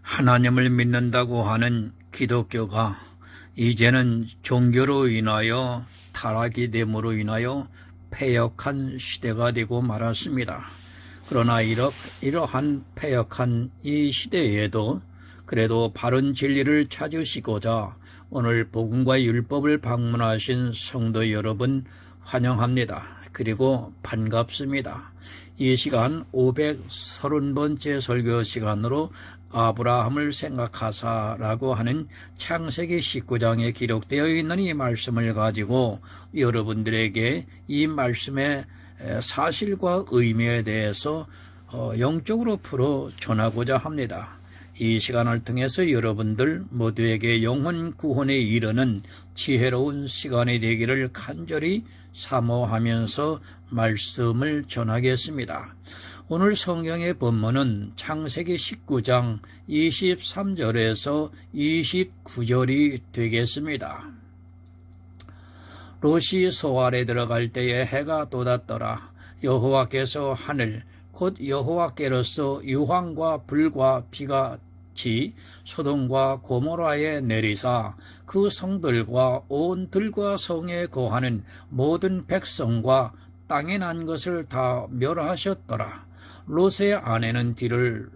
하나님을 믿는다고 하는 기독교가 이제는 종교로 인하여 타락이 됨으로 인하여 패역한 시대가 되고 말았습니다. 그러나 이러한 패역한 이 시대에도 그래도 바른 진리를 찾으시고자 오늘 복음과 율법을 방문하신 성도 여러분 환영합니다. 그리고 반갑습니다. 이 시간 530번째 설교 시간으로 아브라함을 생각하사라고 하는 창세기 19장에 기록되어 있는 이 말씀을 가지고 여러분들에게 이 말씀의 사실과 의미에 대해서 영적으로 풀어 전하고자 합니다. 이 시간을 통해서 여러분들 모두에게 영혼 구원에 이르는 지혜로운 시간이 되기를 간절히 사모하면서 말씀을 전하겠습니다. 오늘 성경의 본문은 창세기 19장 23절에서 29절이 되겠습니다. 롯이 소알에 들어갈 때에 해가 돋았더라. 여호와께서 하늘 곧 여호와께로서 유황과 불과 비가 소돔과 고모라에 내리사 그 성들과 온 들과 성에 거하는 모든 백성과 땅에 난 것을 다 멸하셨더라. 롯의 아내는 뒤를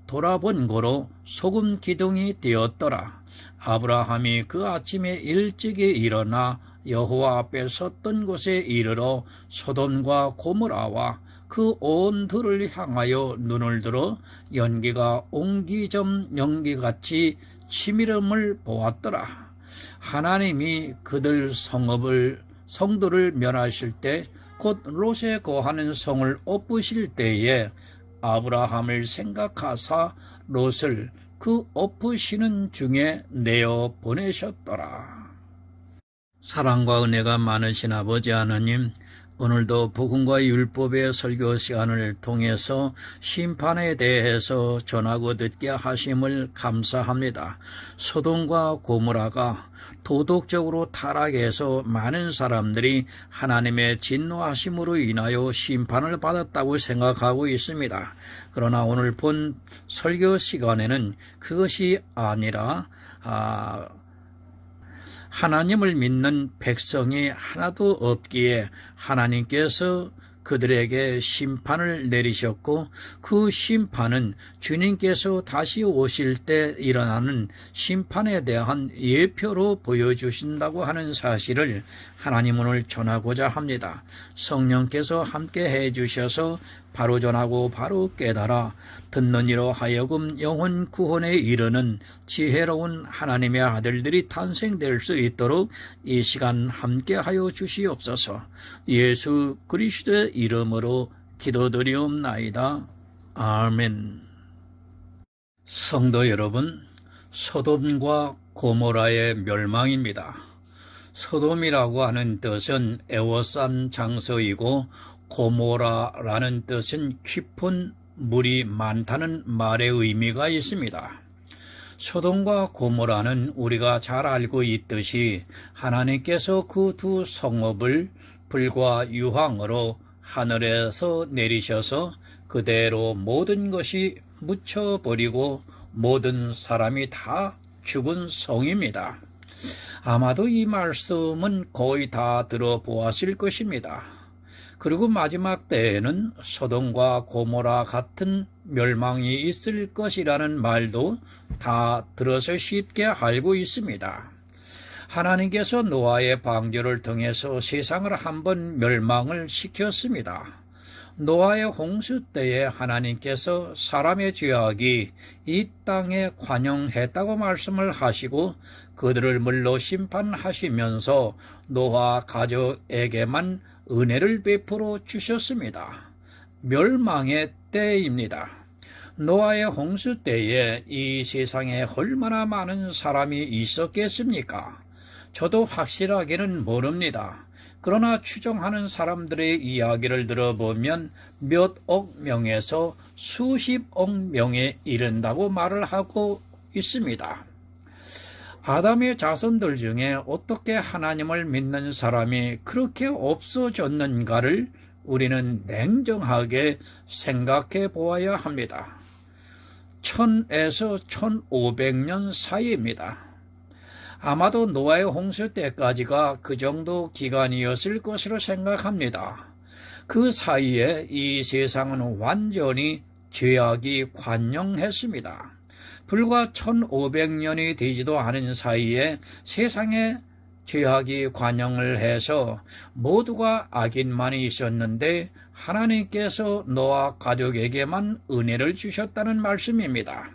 돌아본 고로 소금 기둥이 되었더라. 아브라함이 그 아침에 일찍이 일어나 여호와 앞에 섰던 곳에 이르러 소돔과 고모라와 그 온 들을 향하여 눈을 들어 연기가 옹기점 연기같이 치밀음을 보았더라. 하나님이 그들 성들을 멸하실 때 곧 롯에 거하는 성을 엎으실 때에 아브라함을 생각하사 롯을 그 엎으시는 중에 내어 보내셨더라. 사랑과 은혜가 많으신 아버지 하나님, 오늘도 복음과 율법의 설교 시간을 통해서 심판에 대해서 전하고 듣게 하심을 감사합니다. 소돔과 고모라가 도덕적으로 타락해서 많은 사람들이 하나님의 진노하심으로 인하여 심판을 받았다고 생각하고 있습니다. 그러나 오늘 본 설교 시간에는 그것이 아니라 하나님을 믿는 백성이 하나도 없기에 하나님께서 그들에게 심판을 내리셨고 그 심판은 주님께서 다시 오실 때 일어나는 심판에 대한 예표로 보여주신다고 하는 사실을 하나님 오늘 전하고자 합니다. 성령께서 함께 해주셔서 바로 전하고 바로 깨달아 듣는 이로 하여금 영혼 구원에 이르는 지혜로운 하나님의 아들들이 탄생될 수 있도록 이 시간 함께하여 주시옵소서. 예수 그리스도의 이름으로 기도드리옵나이다. 아멘. 성도 여러분, 소돔과 고모라의 멸망입니다. 소돔이라고 하는 뜻은 애워싼 장소이고 고모라라는 뜻은 깊은 물이 많다는 말의 의미가 있습니다. 소돔과 고모라는 우리가 잘 알고 있듯이 하나님께서 그 두 성읍을 불과 유황으로 하늘에서 내리셔서 그대로 모든 것이 묻혀버리고 모든 사람이 다 죽은 성입니다. 아마도 이 말씀은 거의 다 들어보았을 것입니다. 그리고 마지막 때에는 소돔과 고모라 같은 멸망이 있을 것이라는 말도 다 들어서 쉽게 알고 있습니다. 하나님께서 노아의 방주를 통해서 세상을 한번 멸망을 시켰습니다. 노아의 홍수 때에 하나님께서 사람의 죄악이 이 땅에 관영했다고 말씀을 하시고 그들을 물로 심판하시면서 노아 가족에게만 은혜를 베풀어 주셨습니다. 멸망의 때입니다. 노아의 홍수 때에 이 세상에 얼마나 많은 사람이 있었겠습니까? 저도 확실하게는 모릅니다. 그러나 추정하는 사람들의 이야기를 들어보면 몇억 명에서 수십억 명에 이른다고 말을 하고 있습니다. 아담의 자손들 중에 어떻게 하나님을 믿는 사람이 그렇게 없어졌는가를 우리는 냉정하게 생각해 보아야 합니다. 1000에서 1500년 사이입니다. 아마도 노아의 홍수 때까지가 그 정도 기간이었을 것으로 생각합니다. 그 사이에 이 세상은 완전히 죄악이 관영했습니다. 불과 1500년이 되지도 않은 사이에 세상에 죄악이 관영을 해서 모두가 악인만이 있었는데 하나님께서 노아 가족에게만 은혜를 주셨다는 말씀입니다.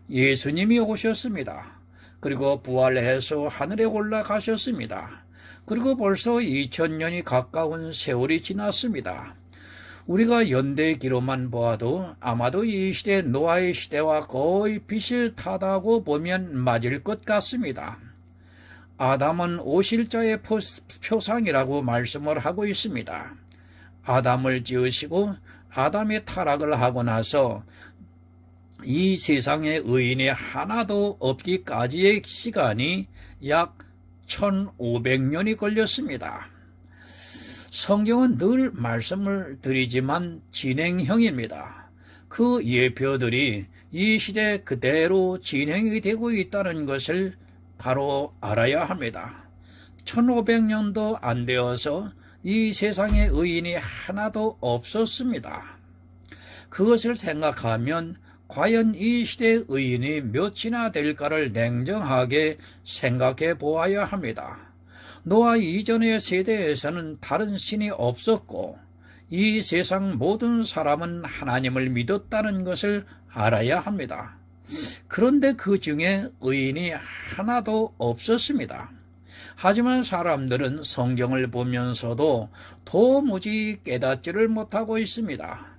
예수님이 오셨습니다. 그리고 부활해서 하늘에 올라가셨습니다. 그리고 벌써 2000년이 가까운 세월이 지났습니다. 우리가 연대기로만 보아도 아마도 이 시대 노아의 시대와 거의 비슷하다고 보면 맞을 것 같습니다. 아담은 오실자의 표상이라고 말씀을 하고 있습니다. 아담을 지으시고 아담이 타락을 하고 나서 이 세상에 의인이 하나도 없기까지의 시간이 약 1500년이 걸렸습니다. 성경은 늘 말씀을 드리지만 진행형입니다. 그 예표들이 이 시대 그대로 진행이 되고 있다는 것을 바로 알아야 합니다. 1500년도 안 되어서 이 세상에 의인이 하나도 없었습니다. 그것을 생각하면 과연 이 시대의 의인이 몇이나 될까를 냉정하게 생각해 보아야 합니다. 노아 이전의 세대에서는 다른 신이 없었고 이 세상 모든 사람은 하나님을 믿었다는 것을 알아야 합니다. 그런데 그 중에 의인이 하나도 없었습니다. 하지만 사람들은 성경을 보면서도 도무지 깨닫지를 못하고 있습니다.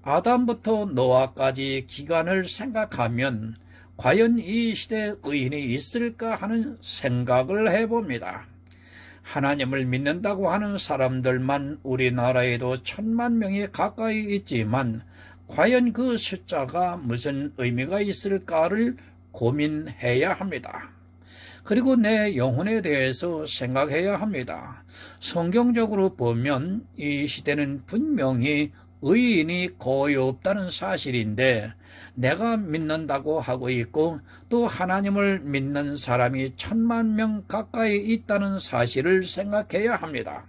아담부터 노아까지 기간을 생각하면 과연 이 시대에 의인이 있을까 하는 생각을 해봅니다. 하나님을 믿는다고 하는 사람들만 우리나라에도 1000만 명이 가까이 있지만 과연 그 숫자가 무슨 의미가 있을까를 고민해야 합니다. 그리고 내 영혼에 대해서 생각해야 합니다. 성경적으로 보면 이 시대는 분명히 의인이 거의 없다는 사실인데 내가 믿는다고 하고 있고 또 하나님을 믿는 사람이 1000만 명 가까이 있다는 사실을 생각해야 합니다.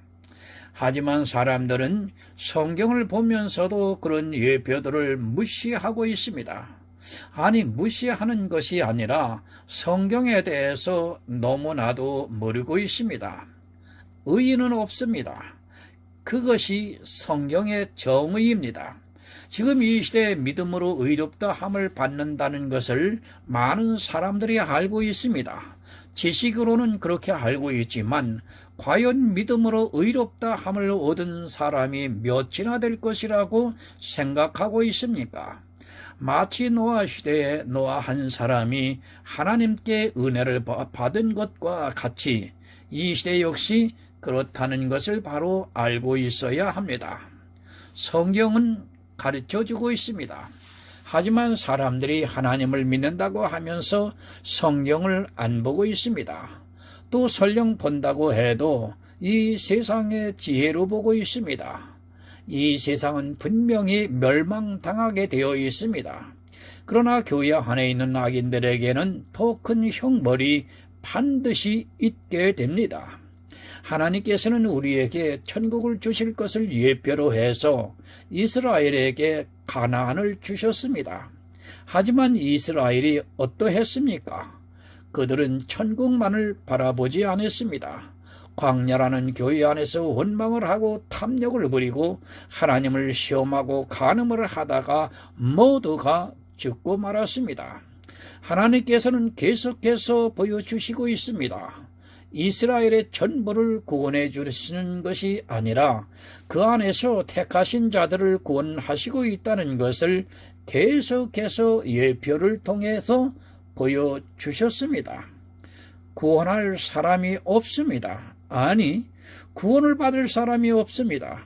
하지만 사람들은 성경을 보면서도 그런 예표들을 무시하고 있습니다. 아니, 무시하는 것이 아니라 성경에 대해서 너무나도 모르고 있습니다. 의인은 없습니다. 그것이 성경의 정의입니다. 지금 이 시대에 믿음으로 의롭다 함을 받는다는 것을 많은 사람들이 알고 있습니다. 지식으로는 그렇게 알고 있지만 과연 믿음으로 의롭다 함을 얻은 사람이 몇이나 될 것이라고 생각하고 있습니까? 마치 노아 시대에 노아 한 사람이 하나님께 은혜를 받은 것과 같이 이 시대 역시 그렇다는 것을 바로 알고 있어야 합니다. 성경은 가르쳐주고 있습니다. 하지만 사람들이 하나님을 믿는다고 하면서 성경을 안 보고 있습니다. 또 설령 본다고 해도 이 세상의 지혜로 보고 있습니다. 이 세상은 분명히 멸망당하게 되어 있습니다. 그러나 교회 안에 있는 악인들에게는 더 큰 형벌이 반드시 있게 됩니다. 하나님께서는 우리에게 천국을 주실 것을 예표로 해서 이스라엘에게 가나안을 주셨습니다. 하지만 이스라엘이 어떠했습니까? 그들은 천국만을 바라보지 않았습니다. 광야라는 교회 안에서 원망을 하고 탐욕을 부리고 하나님을 시험하고 간음을 하다가 모두가 죽고 말았습니다. 하나님께서는 계속해서 보여주시고 있습니다. 이스라엘의 전부를 구원해 주시는 것이 아니라 그 안에서 택하신 자들을 구원하시고 있다는 것을 계속해서 예표를 통해서 보여주셨습니다. 구원할 사람이 없습니다. 아니, 구원을 받을 사람이 없습니다.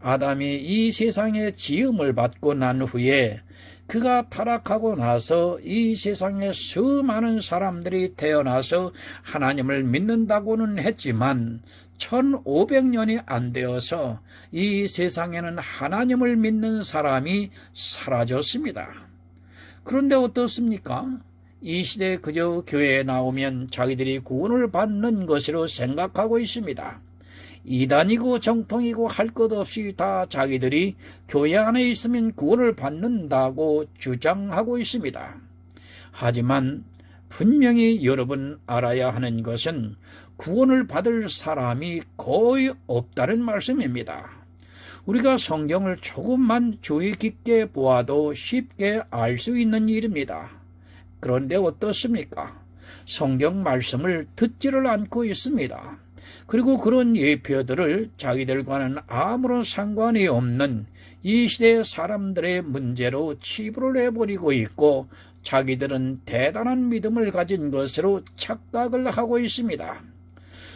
아담이 이 세상에 지음을 받고 난 후에 그가 타락하고 나서 이 세상에 수많은 사람들이 태어나서 하나님을 믿는다고는 했지만 1500년이 안 되어서 이 세상에는 하나님을 믿는 사람이 사라졌습니다. 그런데 어떻습니까? 이 시대에 그저 교회에 나오면 자기들이 구원을 받는 것으로 생각하고 있습니다. 이단이고 정통이고 할 것 없이 다 자기들이 교회 안에 있으면 구원을 받는다고 주장하고 있습니다. 하지만 분명히 여러분 알아야 하는 것은 구원을 받을 사람이 거의 없다는 말씀입니다. 우리가 성경을 조금만 주의 깊게 보아도 쉽게 알 수 있는 일입니다. 그런데 어떻습니까? 성경 말씀을 듣지를 않고 있습니다. 그리고 그런 예표들을 자기들과는 아무런 상관이 없는 이 시대 사람들의 문제로 치부를 해버리고 있고 자기들은 대단한 믿음을 가진 것으로 착각을 하고 있습니다.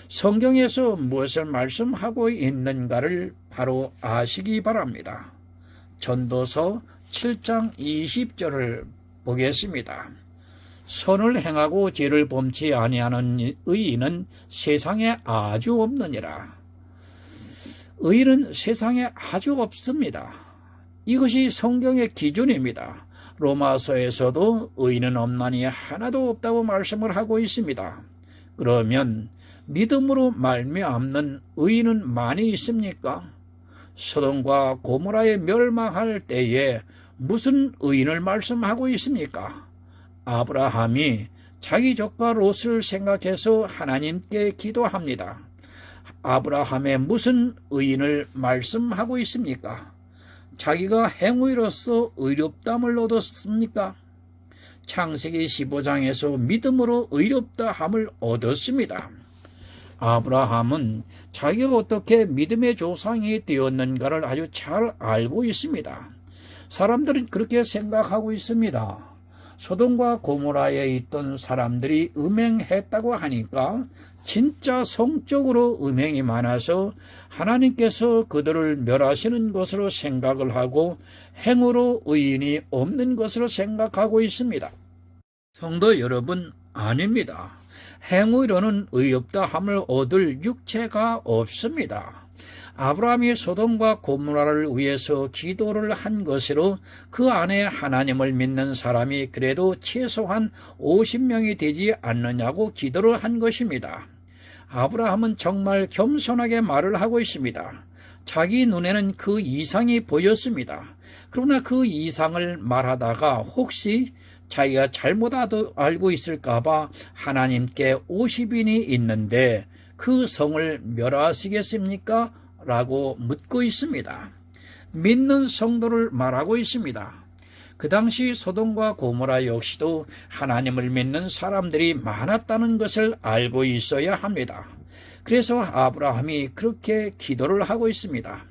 성경에서 무엇을 말씀하고 있는가를 바로 아시기 바랍니다. 전도서 7장 20절을 보겠습니다. 선을 행하고 죄를 범치 아니하는 의인은 세상에 아주 없느니라. 의인은 세상에 아주 없습니다. 이것이 성경의 기준입니다. 로마서에서도 의인은 없나니 하나도 없다고 말씀을 하고 있습니다. 그러면 믿음으로 말미암는 의인은 많이 있습니까? 소돔과 고모라에 멸망할 때에 무슨 의인을 말씀하고 있습니까? 아브라함이 자기 조카 롯을 생각해서 하나님께 기도합니다. 아브라함의 무슨 의인을 말씀하고 있습니까? 자기가 행위로서 의롭다함을 얻었습니까? 창세기 15장에서 믿음으로 의롭다함을 얻었습니다. 아브라함은 자기가 어떻게 믿음의 조상이 되었는가를 아주 잘 알고 있습니다. 사람들은 그렇게 생각하고 있습니다. 소돔과 고모라에 있던 사람들이 음행했다고 하니까 진짜 성적으로 음행이 많아서 하나님께서 그들을 멸하시는 것으로 생각을 하고 행으로 의인이 없는 것으로 생각하고 있습니다. 성도 여러분, 아닙니다. 행위로는 의롭다함을 얻을 육체가 없습니다. 아브라함이 소돔과 고모라를 위해서 기도를 한 것으로 그 안에 하나님을 믿는 사람이 그래도 최소한 50명이 되지 않느냐고 기도를 한 것입니다. 아브라함은 정말 겸손하게 말을 하고 있습니다. 자기 눈에는 그 이상이 보였습니다. 그러나 그 이상을 말하다가 혹시 자기가 잘못 알고 있을까봐 하나님께 50인이 있는데 그 성을 멸하시겠습니까? 라고 묻고 있습니다. 믿는 성도를 말하고 있습니다. 그 당시 소돔과 고모라 역시도 하나님을 믿는 사람들이 많았다는 것을 알고 있어야 합니다. 그래서 아브라함이 그렇게 기도를 하고 있습니다.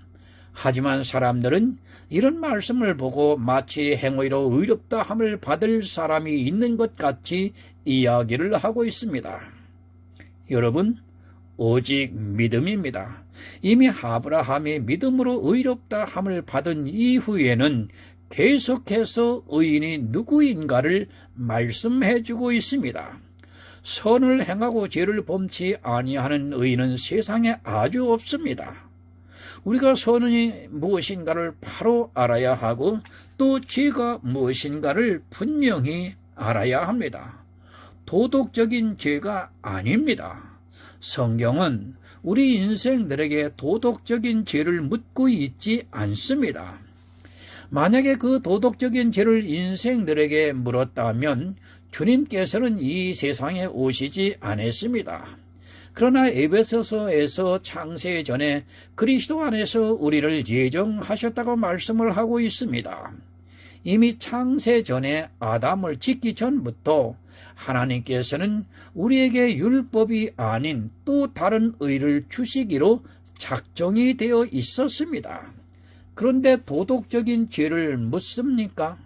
하지만 사람들은 이런 말씀을 보고 마치 행위로 의롭다함을 받을 사람이 있는 것 같이 이야기를 하고 있습니다. 여러분, 오직 믿음입니다. 이미 아브라함이 믿음으로 의롭다함을 받은 이후에는 계속해서 의인이 누구인가를 말씀해 주고 있습니다. 선을 행하고 죄를 범치 아니하는 의인은 세상에 아주 없습니다. 우리가 선이 무엇인가를 바로 알아야 하고 또 죄가 무엇인가를 분명히 알아야 합니다. 도덕적인 죄가 아닙니다. 성경은 우리 인생들에게 도덕적인 죄를 묻고 있지 않습니다. 만약에 그 도덕적인 죄를 인생들에게 물었다면 주님께서는 이 세상에 오시지 않았습니다. 그러나 에베소서에서 창세 전에 그리스도 안에서 우리를 예정하셨다고 말씀을 하고 있습니다. 이미 창세 전에 아담을 짓기 전부터 하나님께서는 우리에게 율법이 아닌 또 다른 의를 주시기로 작정이 되어 있었습니다. 그런데 도덕적인 죄를 묻습니까?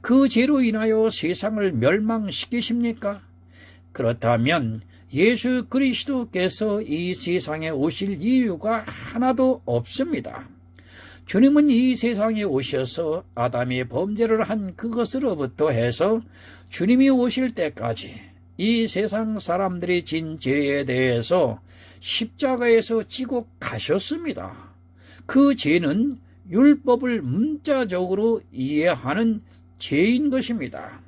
그 죄로 인하여 세상을 멸망시키십니까? 그렇다면 예수 그리스도께서 이 세상에 오실 이유가 하나도 없습니다. 주님은 이 세상에 오셔서 아담이 범죄를 한 그것으로부터 해서 주님이 오실 때까지 이 세상 사람들이 진 죄에 대해서 십자가에서 지고 가셨습니다. 그 죄는 율법을 문자적으로 이해하는 죄인 것입니다.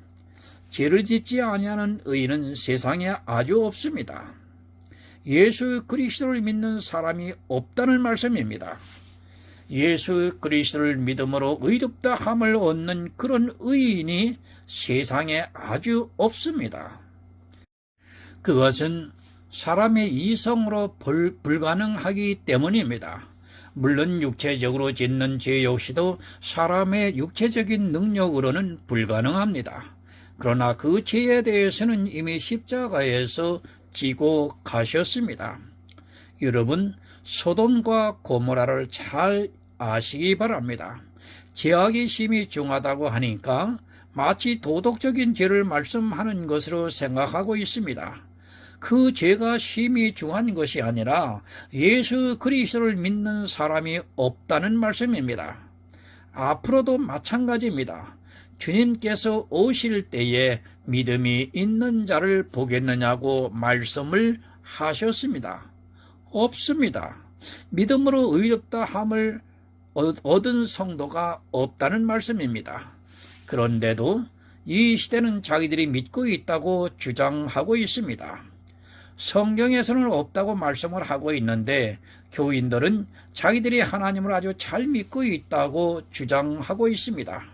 죄를 짓지 아니하는 의인은 세상에 아주 없습니다. 예수 그리스도를 믿는 사람이 없다는 말씀입니다. 예수 그리스도를 믿음으로 의롭다 함을 얻는 그런 의인이 세상에 아주 없습니다. 그것은 사람의 이성으로 불가능하기 때문입니다. 물론 육체적으로 짓는 죄 역시도 사람의 육체적인 능력으로는 불가능합니다. 그러나 그 죄에 대해서는 이미 십자가에서 지고 가셨습니다. 여러분, 소돔과 고모라를 잘 아시기 바랍니다. 죄악이 심히 중하다고 하니까 마치 도덕적인 죄를 말씀하는 것으로 생각하고 있습니다. 그 죄가 심히 중한 것이 아니라 예수 그리스도를 믿는 사람이 없다는 말씀입니다. 앞으로도 마찬가지입니다. 주님께서 오실 때에 믿음이 있는 자를 보겠느냐고 말씀을 하셨습니다. 없습니다. 믿음으로 의롭다 함을 얻은 성도가 없다는 말씀입니다. 그런데도 이 시대는 자기들이 믿고 있다고 주장하고 있습니다. 성경에서는 없다고 말씀을 하고 있는데 교인들은 자기들이 하나님을 아주 잘 믿고 있다고 주장하고 있습니다.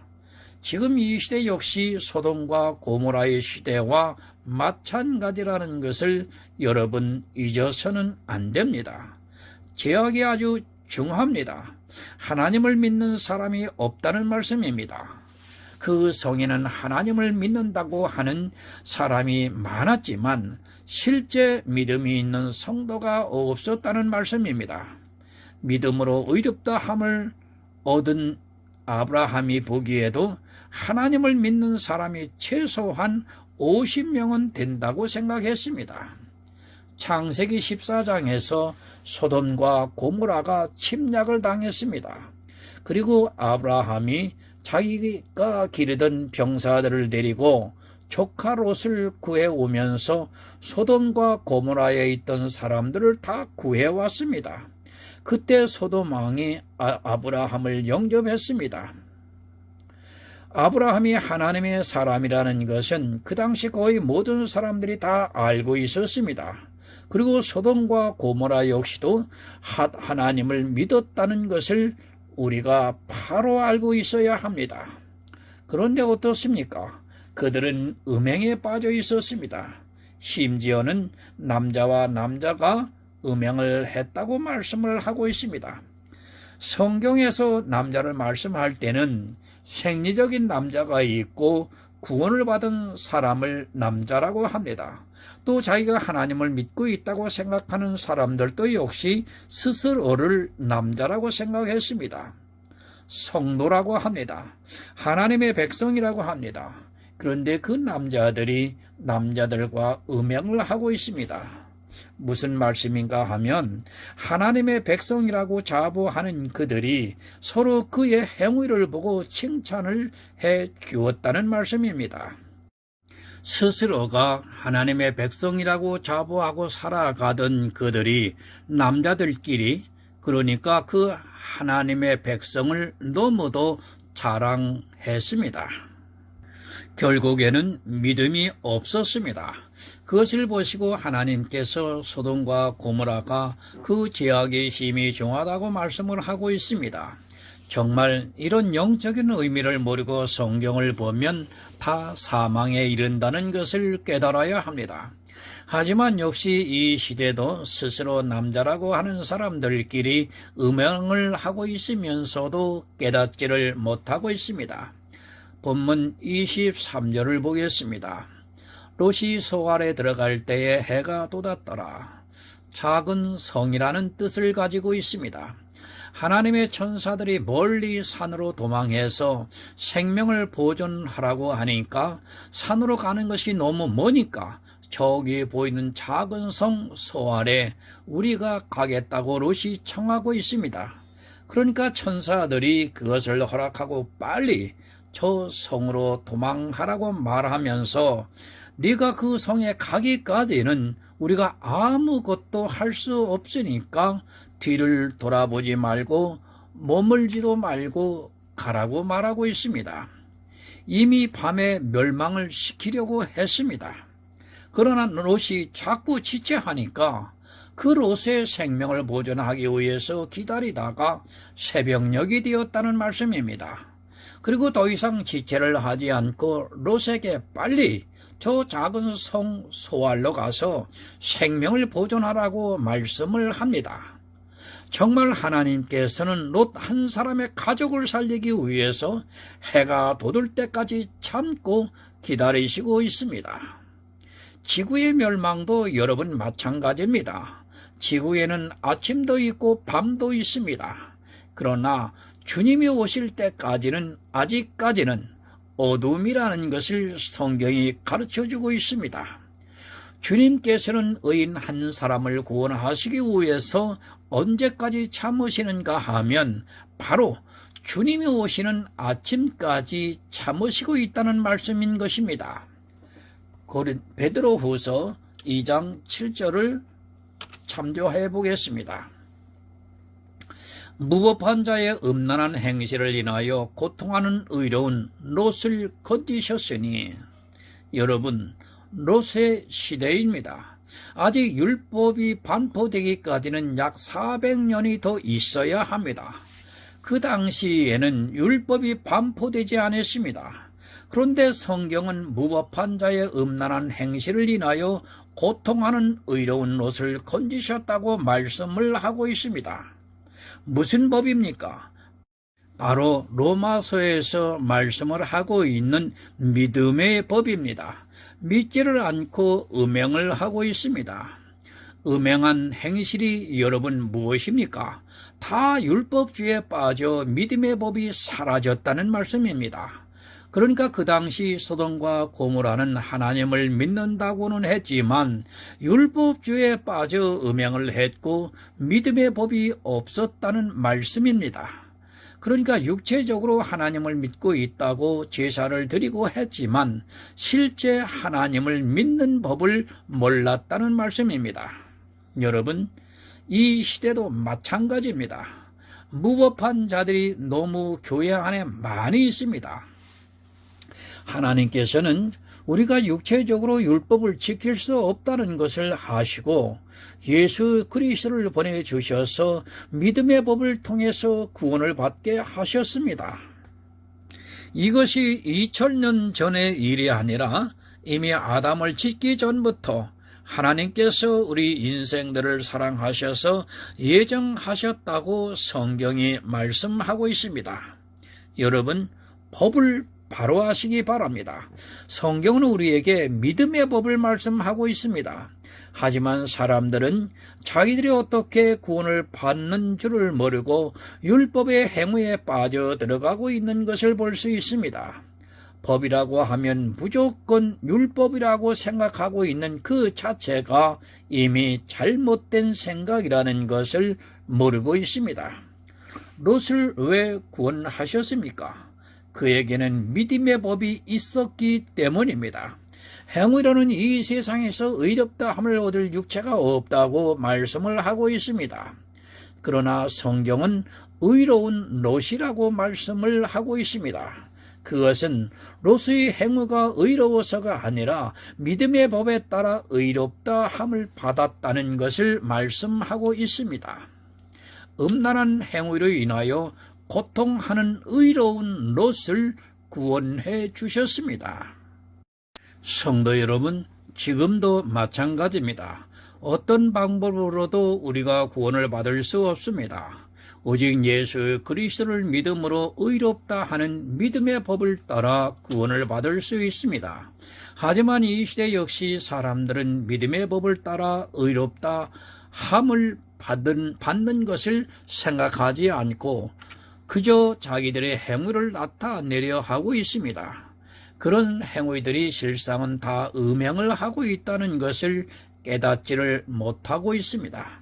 지금 이 시대 역시 소돔과 고모라의 시대와 마찬가지라는 것을 여러분 잊어서는 안 됩니다. 죄악이 아주 중합니다. 하나님을 믿는 사람이 없다는 말씀입니다. 그 성에는 하나님을 믿는다고 하는 사람이 많았지만 실제 믿음이 있는 성도가 없었다는 말씀입니다. 믿음으로 의롭다 함을 얻은 아브라함이 보기에도 하나님을 믿는 사람이 최소한 50명은 된다고 생각했습니다. 창세기 14장에서 소돔과 고모라가 침략을 당했습니다. 그리고 아브라함이 자기가 기르던 병사들을 데리고 조카 롯을 구해오면서 소돔과 고모라에 있던 사람들을 다 구해왔습니다. 그때 소돔 왕이 아브라함을 영접했습니다. 아브라함이 하나님의 사람이라는 것은 그 당시 거의 모든 사람들이 다 알고 있었습니다. 그리고 소돔과 고모라 역시도 하나님을 믿었다는 것을 우리가 바로 알고 있어야 합니다. 그런데 어떻습니까? 그들은 음행에 빠져 있었습니다. 심지어는 남자와 남자가 음행을 했다고 말씀을 하고 있습니다. 성경에서 남자를 말씀할 때는 생리적인 남자가 있고 구원을 받은 사람을 남자라고 합니다. 또 자기가 하나님을 믿고 있다고 생각하는 사람들도 역시 스스로를 남자라고 생각했습니다. 성도라고 합니다. 하나님의 백성이라고 합니다. 그런데 그 남자들이 남자들과 음행을 하고 있습니다. 무슨 말씀인가 하면 하나님의 백성이라고 자부하는 그들이 서로 그의 행위를 보고 칭찬을 해 주었다는 말씀입니다. 스스로가 하나님의 백성이라고 자부하고 살아가던 그들이 남자들끼리 그러니까 그 하나님의 백성을 너무도 자랑했습니다. 결국에는 믿음이 없었습니다. 그것을 보시고 하나님께서 소돔과 고모라가 그 죄악이 심히 중하다고 말씀을 하고 있습니다. 정말 이런 영적인 의미를 모르고 성경을 보면 다 사망에 이른다는 것을 깨달아야 합니다. 하지만 역시 이 시대도 스스로 남자라고 하는 사람들끼리 음행을 하고 있으면서도 깨닫지를 못하고 있습니다. 본문 23절을 보겠습니다. 롯이 소알에 들어갈 때에 해가 돋았더라. 작은 성이라는 뜻을 가지고 있습니다. 하나님의 천사들이 멀리 산으로 도망해서 생명을 보존하라고 하니까 산으로 가는 것이 너무 머니까 저기 보이는 작은 성 소알에 우리가 가겠다고 롯이 청하고 있습니다. 그러니까 천사들이 그것을 허락하고 빨리 저 성으로 도망하라고 말하면서 네가 그 성에 가기까지는 우리가 아무것도 할 수 없으니까 뒤를 돌아보지 말고 머물지도 말고 가라고 말하고 있습니다. 이미 밤에 멸망을 시키려고 했습니다. 그러나 롯이 자꾸 지체하니까 그 롯의 생명을 보존하기 위해서 기다리다가 새벽녘이 되었다는 말씀입니다. 그리고 더 이상 지체를 하지 않고 롯에게 빨리 저 작은 성 소알로 가서 생명을 보존하라고 말씀을 합니다. 정말 하나님께서는 롯 한 사람의 가족을 살리기 위해서 해가 돋을 때까지 참고 기다리시고 있습니다. 지구의 멸망도 여러분 마찬가지입니다. 지구에는 아침도 있고 밤도 있습니다. 그러나 주님이 오실 때까지는 아직까지는 어둠이라는 것을 성경이 가르쳐주고 있습니다. 주님께서는 의인 한 사람을 구원하시기 위해서 언제까지 참으시는가 하면 바로 주님이 오시는 아침까지 참으시고 있다는 말씀인 것입니다. 베드로후서 2장 7절을 참조해 보겠습니다. 무법한 자의 음란한 행실을 인하여 고통하는 의로운 롯을 건지셨으니, 여러분, 롯의 시대입니다. 아직 율법이 반포되기까지는 약 400년이 더 있어야 합니다. 그 당시에는 율법이 반포되지 않았습니다. 그런데 성경은 무법한 자의 음란한 행실을 인하여 고통하는 의로운 롯을 건지셨다고 말씀을 하고 있습니다. 무슨 법입니까? 바로 로마서에서 말씀을 하고 있는 믿음의 법입니다. 믿지를 않고 음행을 하고 있습니다. 음행한 행실이 여러분 무엇입니까? 다 율법주의에 빠져 믿음의 법이 사라졌다는 말씀입니다. 그러니까 그 당시 소돔과 고모라는 하나님을 믿는다고는 했지만 율법주의에 빠져 음행을 했고 믿음의 법이 없었다는 말씀입니다. 그러니까 육체적으로 하나님을 믿고 있다고 제사를 드리고 했지만 실제 하나님을 믿는 법을 몰랐다는 말씀입니다. 여러분, 이 시대도 마찬가지입니다. 무법한 자들이 너무 교회 안에 많이 있습니다. 하나님께서는 우리가 육체적으로 율법을 지킬 수 없다는 것을 아시고 예수 그리스도를 보내주셔서 믿음의 법을 통해서 구원을 받게 하셨습니다. 이것이 2000년 전의 일이 아니라 이미 아담을 짓기 전부터 하나님께서 우리 인생들을 사랑하셔서 예정하셨다고 성경이 말씀하고 있습니다. 여러분, 법을 바로 하시기 바랍니다. 성경은 우리에게 믿음의 법을 말씀하고 있습니다. 하지만 사람들은 자기들이 어떻게 구원을 받는 줄을 모르고 율법의 행위에 빠져 들어가고 있는 것을 볼 수 있습니다. 법이라고 하면 무조건 율법이라고 생각하고 있는 그 자체가 이미 잘못된 생각이라는 것을 모르고 있습니다. 롯을 왜 구원하셨습니까? 그에게는 믿음의 법이 있었기 때문입니다. 행위로는 이 세상에서 의롭다 함을 얻을 육체가 없다고 말씀을 하고 있습니다. 그러나 성경은 의로운 롯이라고 말씀을 하고 있습니다. 그것은 롯의 행위가 의로워서가 아니라 믿음의 법에 따라 의롭다 함을 받았다는 것을 말씀하고 있습니다. 음란한 행위로 인하여 고통하는 의로운 롯을 구원해 주셨습니다. 성도 여러분, 지금도 마찬가지입니다. 어떤 방법으로도 우리가 구원을 받을 수 없습니다. 오직 예수 그리스도를 믿음으로 의롭다 하는 믿음의 법을 따라 구원을 받을 수 있습니다. 하지만 이 시대 역시 사람들은 믿음의 법을 따라 의롭다 함을 받는 것을 생각하지 않고 그저 자기들의 행위를 나타내려 하고 있습니다. 그런 행위들이 실상은 다 음행을 하고 있다는 것을 깨닫지를 못하고 있습니다.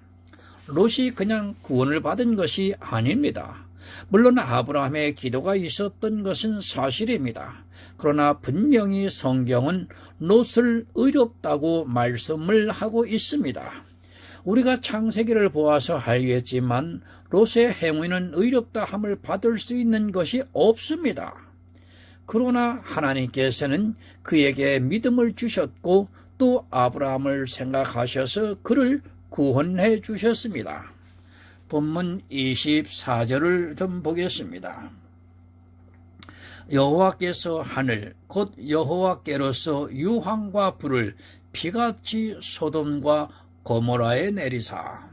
롯이 그냥 구원을 받은 것이 아닙니다. 물론 아브라함의 기도가 있었던 것은 사실입니다. 그러나 분명히 성경은 롯을 의롭다고 말씀을 하고 있습니다. 우리가 창세기를 보아서 알겠지만 롯의 행위는 의롭다 함을 받을 수 있는 것이 없습니다. 그러나 하나님께서는 그에게 믿음을 주셨고 또 아브라함을 생각하셔서 그를 구원해 주셨습니다. 본문 24절을 좀 보겠습니다. 여호와께서 하늘 곧 여호와께로서 유황과 불을 비같이 소돔과 고모라에 내리사.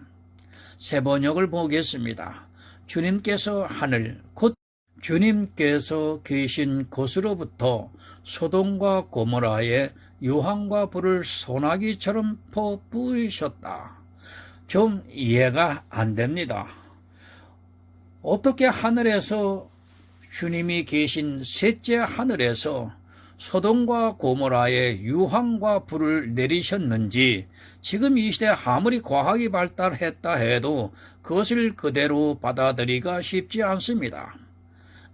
세 번역을 보겠습니다. 주님께서 하늘 곧 주님께서 계신 곳으로부터 소돔과 고모라에 유황과 불을 소나기처럼 퍼부으셨다. 좀 이해가 안 됩니다. 어떻게 하늘에서 주님이 계신 셋째 하늘에서 소돔과 고모라에 유황과 불을 내리셨는지 지금 이 시대 아무리 과학이 발달했다 해도 그것을 그대로 받아들이기가 쉽지 않습니다.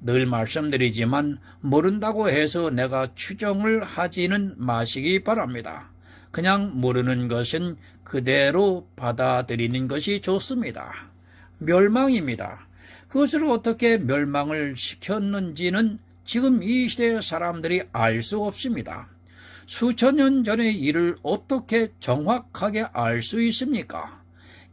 늘 말씀드리지만 모른다고 해서 내가 추정을 하지는 마시기 바랍니다. 그냥 모르는 것은 그대로 받아들이는 것이 좋습니다. 멸망입니다. 그것을 어떻게 멸망을 시켰는지는 지금 이 시대의 사람들이 알 수 없습니다. 수천 년 전의 일을 어떻게 정확하게 알 수 있습니까?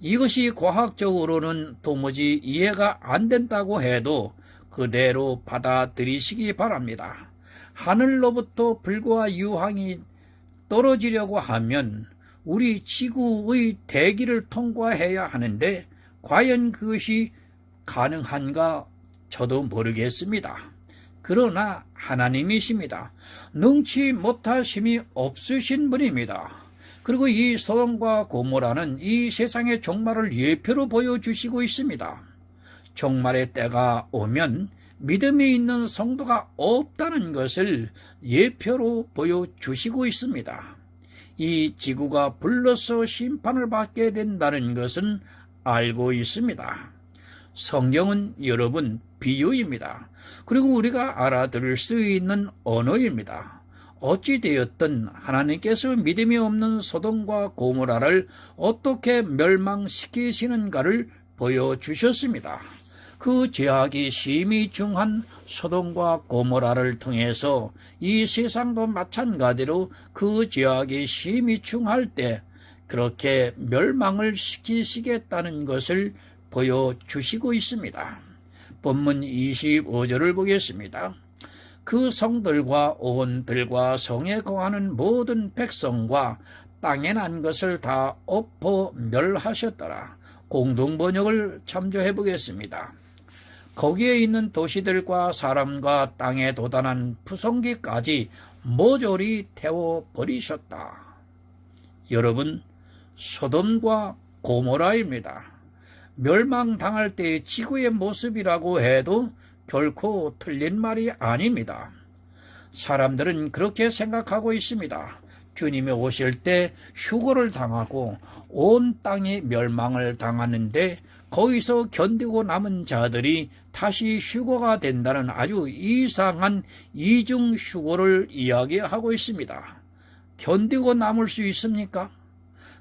이것이 과학적으로는 도무지 이해가 안 된다고 해도 그대로 받아들이시기 바랍니다. 하늘로부터 불과 유황이 떨어지려고 하면 우리 지구의 대기를 통과해야 하는데 과연 그것이 가능한가 저도 모르겠습니다. 그러나 하나님이십니다. 능치 못하심이 없으신 분입니다. 그리고 이 소돔과 고모라는 이 세상의 종말을 예표로 보여주시고 있습니다. 종말의 때가 오면 믿음이 있는 성도가 없다는 것을 예표로 보여주시고 있습니다. 이 지구가 불로서 심판을 받게 된다는 것은 알고 있습니다. 성경은 여러분 비유입니다. 그리고 우리가 알아들을 수 있는 언어입니다. 어찌되었든 하나님께서 믿음이 없는 소돔과 고모라를 어떻게 멸망시키시는가를 보여주셨습니다. 그 죄악이 심히 중한 소돔과 고모라를 통해서 이 세상도 마찬가지로 그 죄악이 심히 중할 때 그렇게 멸망을 시키시겠다는 것을 보여주시고 있습니다. 본문 25절을 보겠습니다. 그 성들과 온 들과 성에 거하는 모든 백성과 땅에 난 것을 다 엎어 멸하셨더라. 공동번역을 참조해 보겠습니다. 거기에 있는 도시들과 사람과 땅에 도단한 푸성기까지 모조리 태워버리셨다. 여러분, 소돔과 고모라입니다. 멸망당할 때의 지구의 모습이라고 해도 결코 틀린 말이 아닙니다. 사람들은 그렇게 생각하고 있습니다. 주님이 오실 때 휴거를 당하고 온 땅이 멸망을 당하는데 거기서 견디고 남은 자들이 다시 휴거가 된다는 아주 이상한 이중 휴거를 이야기하고 있습니다. 견디고 남을 수 있습니까?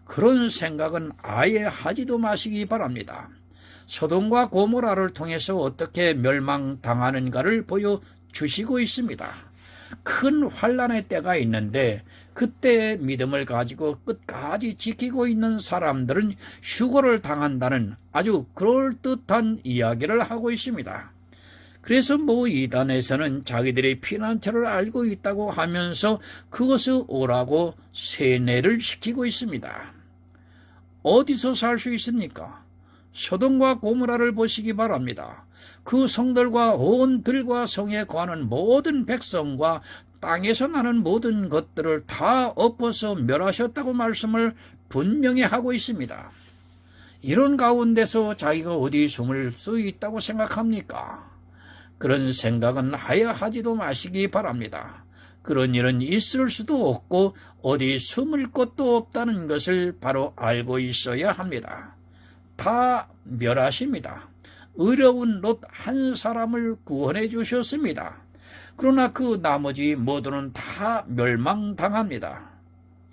그런 생각은 아예 하지도 마시기 바랍니다. 소돔과 고모라를 통해서 어떻게 멸망당하는가를 보여주시고 있습니다. 큰 환난의 때가 있는데 그때의 믿음을 가지고 끝까지 지키고 있는 사람들은 휴거를 당한다는 아주 그럴듯한 이야기를 하고 있습니다. 그래서 이단에서는 자기들이 피난처를 알고 있다고 하면서 그것을 오라고 세뇌를 시키고 있습니다. 어디서 살 수 있습니까? 소돔과 고모라를 보시기 바랍니다. 그 성들과 온 들과 성에 거하는 모든 백성과 땅에서 나는 모든 것들을 다 엎어서 멸하셨다고 말씀을 분명히 하고 있습니다. 이런 가운데서 자기가 어디 숨을 수 있다고 생각합니까? 그런 생각은 하야 하지도 마시기 바랍니다. 그런 일은 있을 수도 없고 어디 숨을 곳도 없다는 것을 바로 알고 있어야 합니다. 다 멸하십니다. 의로운 롯 한 사람을 구원해 주셨습니다. 그러나 그 나머지 모두는 다 멸망당합니다.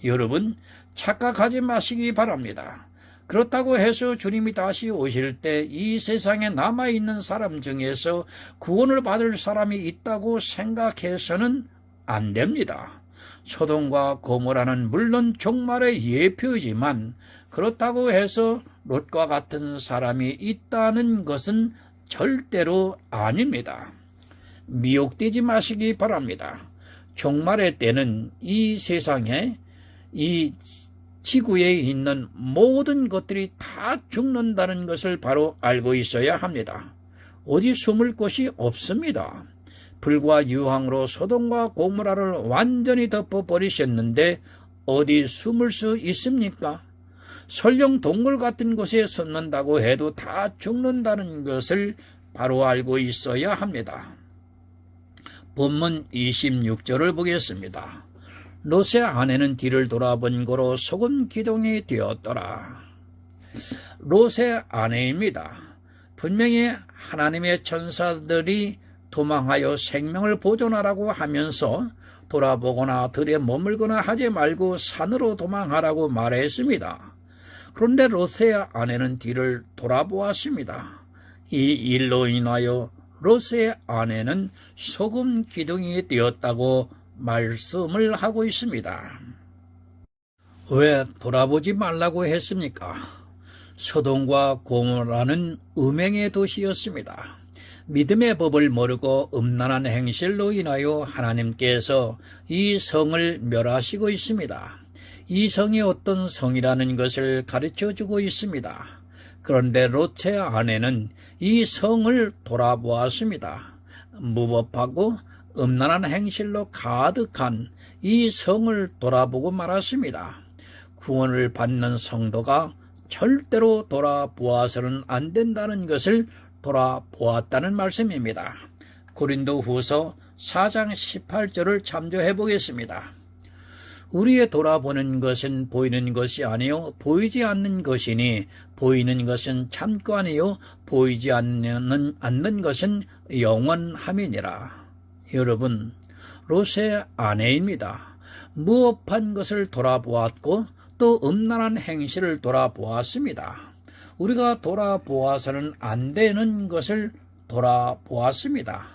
여러분, 착각하지 마시기 바랍니다. 그렇다고 해서 주님이 다시 오실 때 이 세상에 남아있는 사람 중에서 구원을 받을 사람이 있다고 생각해서는 안 됩니다. 소돔과 고모라는 물론 종말의 예표지만 그렇다고 해서 롯과 같은 사람이 있다는 것은 절대로 아닙니다. 미혹되지 마시기 바랍니다. 종말의 때는 이 세상에 이 지구에 있는 모든 것들이 다 죽는다는 것을 바로 알고 있어야 합니다. 어디 숨을 곳이 없습니다. 불과 유황으로 소돔과 고모라를 완전히 덮어버리셨는데 어디 숨을 수 있습니까? 설령 동굴 같은 곳에 숨는다고 해도 다 죽는다는 것을 바로 알고 있어야 합니다. 본문 26절을 보겠습니다. 롯의 아내는 뒤를 돌아본 고로 소금 기둥이 되었더라. 롯의 아내입니다. 분명히 하나님의 천사들이 도망하여 생명을 보존하라고 하면서 돌아보거나 들에 머물거나 하지 말고 산으로 도망하라고 말했습니다. 그런데 롯의 아내는 뒤를 돌아보았습니다. 이 일로 인하여 롯의 아내는 소금 기둥이 되었다고 말씀을 하고 있습니다. 왜 돌아보지 말라고 했습니까? 소돔과 고모라는 음행의 도시였습니다. 믿음의 법을 모르고 음란한 행실로 인하여 하나님께서 이 성을 멸하시고 있습니다. 이 성이 어떤 성이라는 것을 가르쳐주고 있습니다. 그런데 롯의 아내는 이 성을 돌아보았습니다. 무법하고 음란한 행실로 가득한 이 성을 돌아보고 말았습니다. 구원을 받는 성도가 절대로 돌아보아서는 안 된다는 것을 돌아보았다는 말씀입니다. 고린도후서 4장 18절을 참조해 보겠습니다. 우리의 돌아보는 것은 보이는 것이 아니요 보이지 않는 것이니 보이는 것은 참관이요 보이지 않는 것은 영원함이니라. 여러분, 롯의 아내입니다. 무업한 것을 돌아보았고 또 음란한 행실을 돌아보았습니다. 우리가 돌아보아서는 안 되는 것을 돌아보았습니다.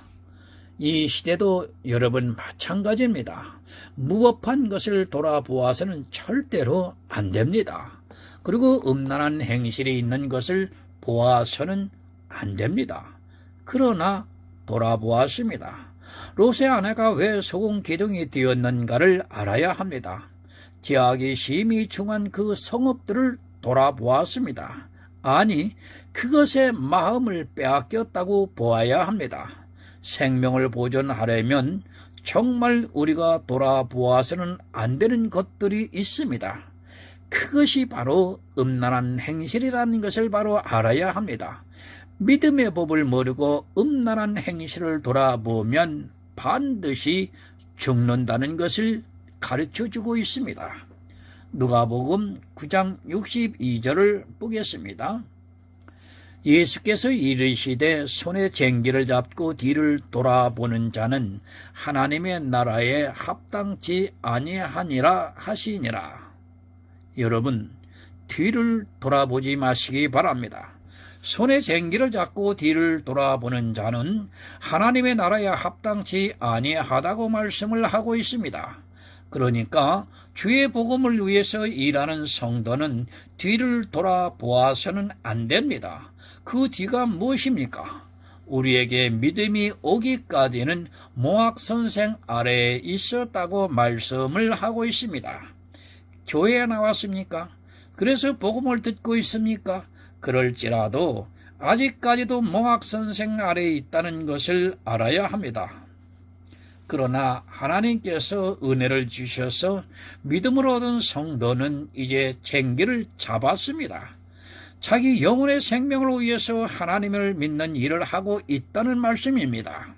이 시대도 여러분 마찬가지입니다. 무법한 것을 돌아보아서는 절대로 안 됩니다. 그리고 음란한 행실이 있는 것을 보아서는 안 됩니다. 그러나 돌아보았습니다. 롯의 아내가 왜 소금 기둥이 되었는가를 알아야 합니다. 제약이 심히 중한 그 성읍들을 돌아보았습니다. 아니, 그것의 마음을 빼앗겼다고 보아야 합니다. 생명을 보존하려면 정말 우리가 돌아보아서는 안 되는 것들이 있습니다. 그것이 바로 음란한 행실이라는 것을 바로 알아야 합니다. 믿음의 법을 모르고 음란한 행실을 돌아보면 반드시 죽는다는 것을 가르쳐주고 있습니다. 누가복음 9장 62절을 보겠습니다. 예수께서 이르시되 손에 쟁기를 잡고 뒤를 돌아보는 자는 하나님의 나라에 합당치 아니하니라 하시니라. 여러분, 뒤를 돌아보지 마시기 바랍니다. 손에 쟁기를 잡고 뒤를 돌아보는 자는 하나님의 나라에 합당치 아니하다고 말씀을 하고 있습니다. 그러니까 주의 복음을 위해서 일하는 성도는 뒤를 돌아보아서는 안 됩니다. 그 뒤가 무엇입니까? 우리에게 믿음이 오기까지는 모학 선생 아래에 있었다고 말씀을 하고 있습니다. 교회에 나왔습니까? 그래서 복음을 듣고 있습니까? 그럴지라도 아직까지도 모학 선생 아래에 있다는 것을 알아야 합니다. 그러나 하나님께서 은혜를 주셔서 믿음을 얻은 성도는 이제 쟁기를 잡았습니다. 자기 영혼의 생명을 위해서 하나님을 믿는 일을 하고 있다는 말씀입니다.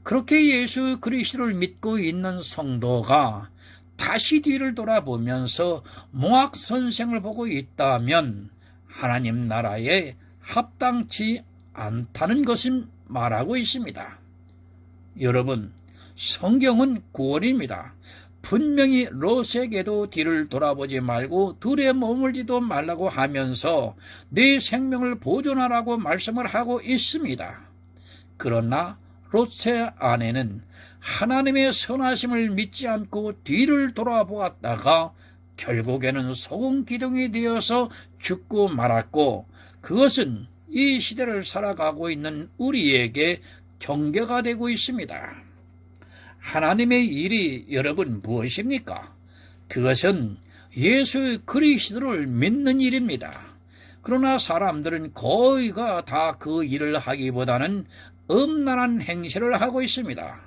그렇게 예수 그리스도를 믿고 있는 성도가 다시 뒤를 돌아보면서 모학 선생을 보고 있다면 하나님 나라에 합당치 않다는 것을 말하고 있습니다. 여러분, 성경은 구원입니다. 분명히 롯에게도 뒤를 돌아보지 말고 들에 머물지도 말라고 하면서 네 생명을 보존하라고 말씀을 하고 있습니다. 그러나 롯의 아내는 하나님의 선하심을 믿지 않고 뒤를 돌아보았다가 결국에는 소금 기둥이 되어서 죽고 말았고, 그것은 이 시대를 살아가고 있는 우리에게 경계가 되고 있습니다. 하나님의 일이 여러분 무엇입니까? 그것은 예수 그리스도를 믿는 일입니다. 그러나 사람들은 거의가 다 그 일을 하기보다는 음란한 행실을 하고 있습니다.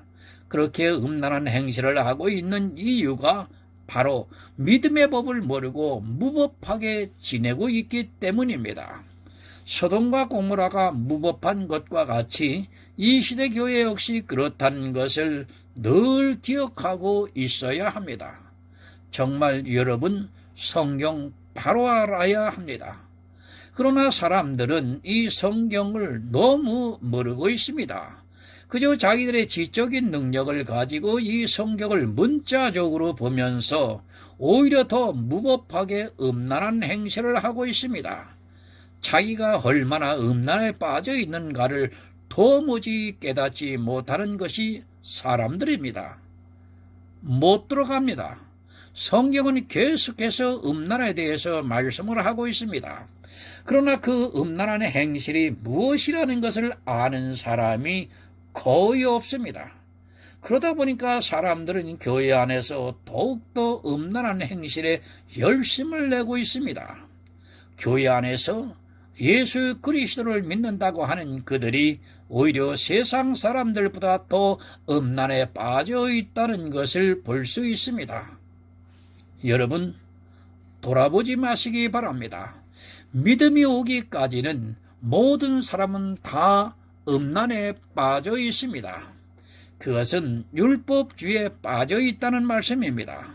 그렇게 음란한 행실을 하고 있는 이유가 바로 믿음의 법을 모르고 무법하게 지내고 있기 때문입니다. 소돔과 고모라가 무법한 것과 같이 이 시대 교회 역시 그렇다는 것을 늘 기억하고 있어야 합니다. 정말 여러분, 성경 바로 알아야 합니다. 그러나 사람들은 이 성경을 너무 모르고 있습니다. 그저 자기들의 지적인 능력을 가지고 이 성경을 문자적으로 보면서 오히려 더 무법하게 음란한 행실을 하고 있습니다. 자기가 얼마나 음란에 빠져 있는가를 도무지 깨닫지 못하는 것이 사람들입니다. 못 들어갑니다. 성경은 계속해서 음란에 대해서 말씀을 하고 있습니다. 그러나 그 음란한 행실이 무엇이라는 것을 아는 사람이 거의 없습니다. 그러다 보니까 사람들은 교회 안에서 더욱더 음란한 행실에 열심을 내고 있습니다. 교회 안에서 예수 그리스도를 믿는다고 하는 그들이 오히려 세상 사람들보다 더 음란에 빠져 있다는 것을 볼 수 있습니다. 여러분, 돌아보지 마시기 바랍니다. 믿음이 오기까지는 모든 사람은 다 음란에 빠져 있습니다. 그것은 율법주의에 빠져 있다는 말씀입니다.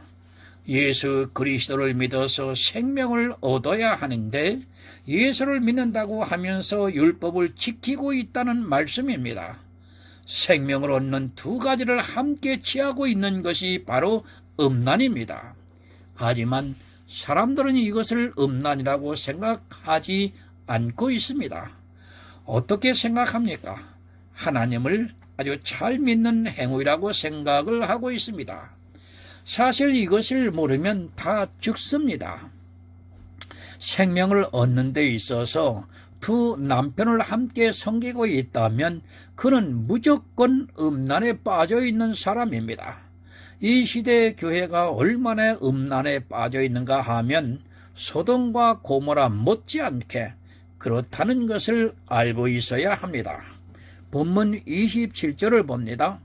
예수 그리스도를 믿어서 생명을 얻어야 하는데 예수를 믿는다고 하면서 율법을 지키고 있다는 말씀입니다. 생명을 얻는 두 가지를 함께 취하고 있는 것이 바로 음란입니다. 하지만 사람들은 이것을 음란이라고 생각하지 않고 있습니다. 어떻게 생각합니까? 하나님을 아주 잘 믿는 행위라고 생각을 하고 있습니다. 사실 이것을 모르면 다 죽습니다. 생명을 얻는 데 있어서 두 남편을 함께 섬기고 있다면 그는 무조건 음란에 빠져 있는 사람입니다. 이 시대의 교회가 얼마나 음란에 빠져 있는가 하면 소돔과 고모라 못지않게 그렇다는 것을 알고 있어야 합니다. 본문 27절을 봅니다.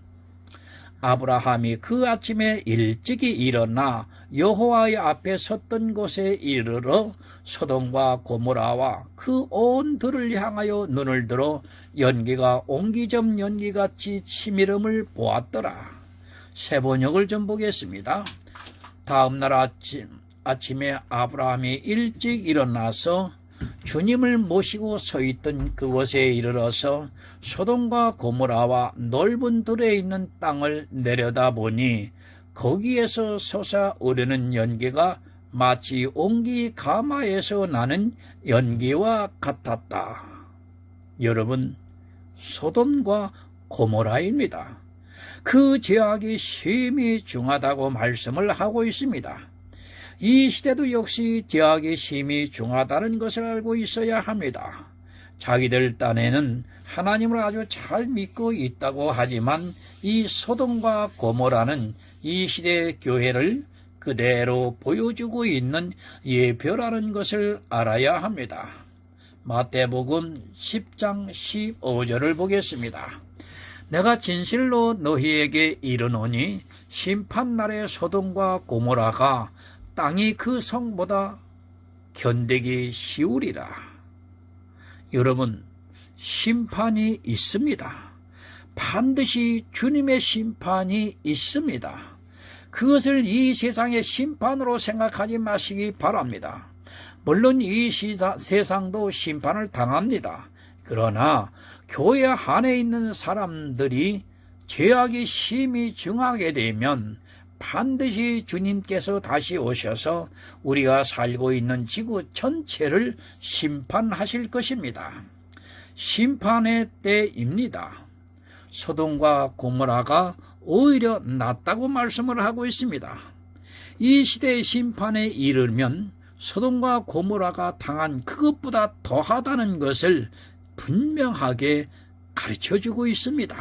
아브라함이 그 아침에 일찍이 일어나 여호와의 앞에 섰던 곳에 이르러 소돔과 고모라와 그 온 들을 향하여 눈을 들어 연기가 옹기점 연기같이 치밀음을 보았더라. 세 번역을 좀 보겠습니다. 다음 날 아침에 아브라함이 일찍 일어나서 주님을 모시고 서 있던 그곳에 이르러서 소돔과 고모라와 넓은 들에 있는 땅을 내려다보니 거기에서 솟아오르는 연기가 마치 옹기 가마에서 나는 연기와 같았다. 여러분, 소돔과 고모라입니다. 그 죄악이 심히 중하다고 말씀을 하고 있습니다. 이 시대도 역시 죄악이 심히 중하다는 것을 알고 있어야 합니다. 자기들 딴에는 하나님을 아주 잘 믿고 있다고 하지만 이 소돔과 고모라는 이 시대의 교회를 그대로 보여주고 있는 예표라는 것을 알아야 합니다. 마태복음 10장 15절을 보겠습니다. 내가 진실로 너희에게 이르노니 심판날에 소돔과 고모라가 땅이 그 성보다 견디기 쉬우리라. 여러분, 심판이 있습니다. 반드시 주님의 심판이 있습니다. 그것을 이 세상의 심판으로 생각하지 마시기 바랍니다. 물론 이 세상도 심판을 당합니다. 그러나 교회 안에 있는 사람들이 죄악이 심히 중하게 되면 반드시 주님께서 다시 오셔서 우리가 살고 있는 지구 전체를 심판하실 것입니다. 심판의 때입니다. 소돔과 고모라가 오히려 낫다고 말씀을 하고 있습니다. 이 시대의 심판에 이르면 소돔과 고모라가 당한 그것보다 더하다는 것을 분명하게 가르쳐주고 있습니다.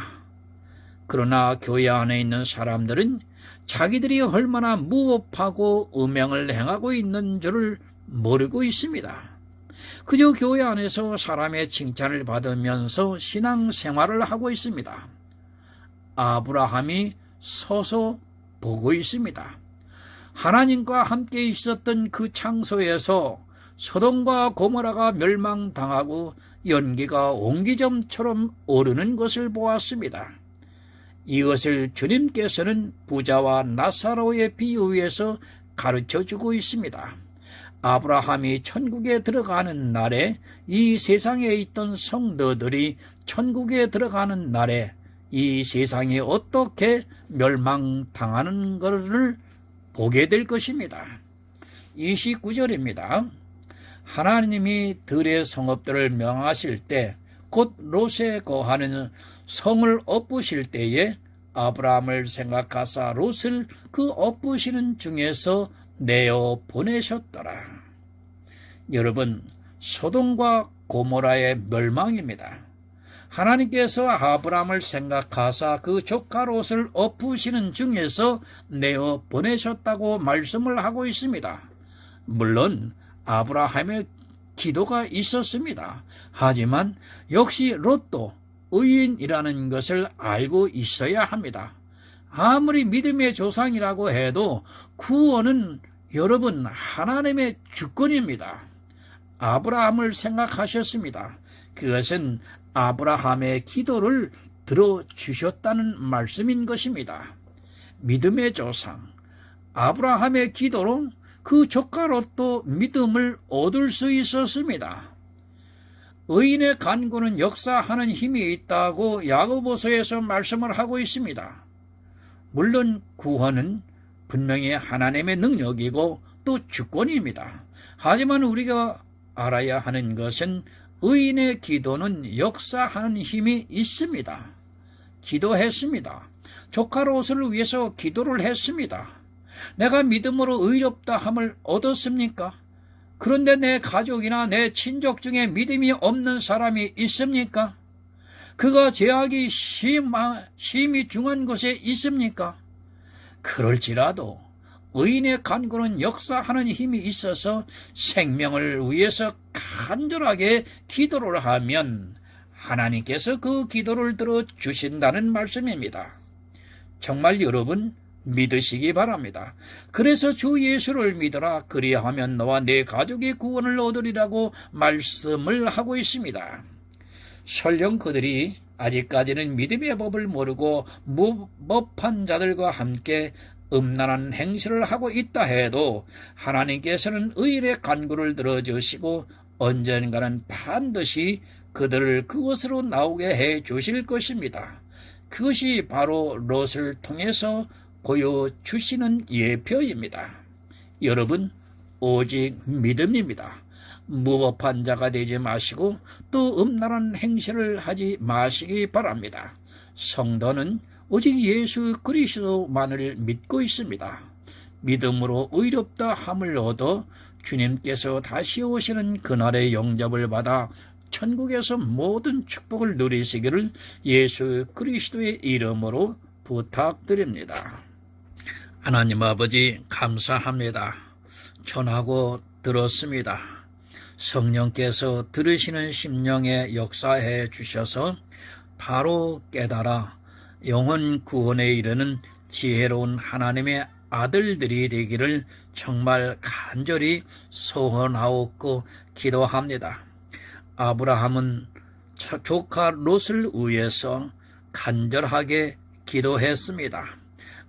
그러나 교회 안에 있는 사람들은 자기들이 얼마나 무업하고 음행을 행하고 있는 줄을 모르고 있습니다. 그저 교회 안에서 사람의 칭찬을 받으면서 신앙생활을 하고 있습니다. 아브라함이 서서 보고 있습니다. 하나님과 함께 있었던 그 장소에서 소돔과 고모라가 멸망당하고 연기가 옹기점처럼 오르는 것을 보았습니다. 이것을 주님께서는 부자와 나사로의 비유에서 가르쳐주고 있습니다. 아브라함이 천국에 들어가는 날에 이 세상에 있던 성도들이 천국에 들어가는 날에 이 세상이 어떻게 멸망당하는 것을 보게 될 것입니다. 29절입니다. 하나님이 들의 성읍들을 명하실 때 곧 롯에 거하는 성을 엎으실 때에 아브라함을 생각하사 롯을 그 엎으시는 중에서 내어 보내셨더라. 여러분, 소돔과 고모라의 멸망입니다. 하나님께서 아브라함을 생각하사 그 조카 롯을 엎으시는 중에서 내어 보내셨다고 말씀을 하고 있습니다. 물론 아브라함의 기도가 있었습니다. 하지만 역시 롯도 의인이라는 것을 알고 있어야 합니다. 아무리 믿음의 조상이라고 해도 구원은 여러분 하나님의 주권입니다. 아브라함을 생각하셨습니다. 그것은 아브라함의 기도를 들어주셨다는 말씀인 것입니다. 믿음의 조상 아브라함의 기도로 그 조카 롯도 믿음을 얻을 수 있었습니다. 의인의 간구는 역사하는 힘이 있다고 야고보서에서 말씀을 하고 있습니다. 물론 구원은 분명히 하나님의 능력이고 또 주권입니다. 하지만 우리가 알아야 하는 것은 의인의 기도는 역사하는 힘이 있습니다. 기도했습니다. 조카 롯을 위해서 기도를 했습니다. 내가 믿음으로 의롭다 함을 얻었습니까? 그런데 내 가족이나 내 친족 중에 믿음이 없는 사람이 있습니까? 그가 죄악이 심히 중한 곳에 있습니까? 그럴지라도 의인의 간구는 역사하는 힘이 있어서 생명을 위해서 간절하게 기도를 하면 하나님께서 그 기도를 들어주신다는 말씀입니다. 정말 여러분 믿으시기 바랍니다. 그래서 주 예수를 믿어라. 그리하면 너와 내 가족이 구원을 얻으리라고 말씀을 하고 있습니다. 설령 그들이 아직까지는 믿음의 법을 모르고 무법한 자들과 함께 음란한 행실을 하고 있다 해도 하나님께서는 의인의 간구를 들어주시고 언젠가는 반드시 그들을 그곳으로 나오게 해 주실 것입니다. 그것이 바로 롯을 통해서 보여주시는 예표입니다. 여러분, 오직 믿음입니다. 무법한 자가 되지 마시고 또 음란한 행실을 하지 마시기 바랍니다. 성도는 오직 예수 그리스도만을 믿고 있습니다. 믿음으로 의롭다 함을 얻어 주님께서 다시 오시는 그날의 영접을 받아 천국에서 모든 축복을 누리시기를 예수 그리스도의 이름으로 부탁드립니다. 하나님 아버지 감사합니다. 전하고 들었습니다. 성령께서 들으시는 심령에 역사해 주셔서 바로 깨달아 영혼 구원에 이르는 지혜로운 하나님의 아들들이 되기를 정말 간절히 소원하옵고 기도합니다. 아브라함은 조카 롯을 위해서 간절하게 기도했습니다.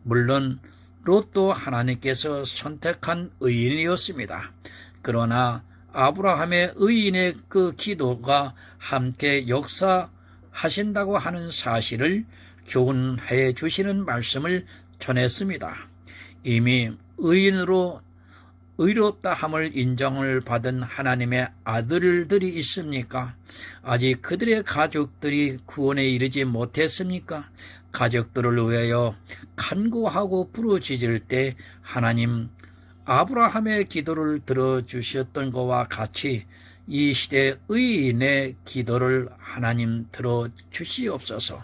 물론 롯도 하나님께서 선택한 의인이었습니다. 그러나 아브라함의 의인의 그 기도가 함께 역사하신다고 하는 사실을 교훈해 주시는 말씀을 전했습니다. 이미 의인으로 의롭다 함을 인정을 받은 하나님의 아들들이 있습니까? 아직 그들의 가족들이 구원에 이르지 못했습니까? 가족들을 위하여 간구하고 부르짖을 때 하나님 아브라함의 기도를 들어주셨던 것과 같이 이 시대 의인의 기도를 하나님 들어주시옵소서.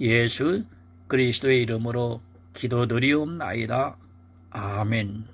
예수 그리스도의 이름으로 기도드리옵나이다. 아멘.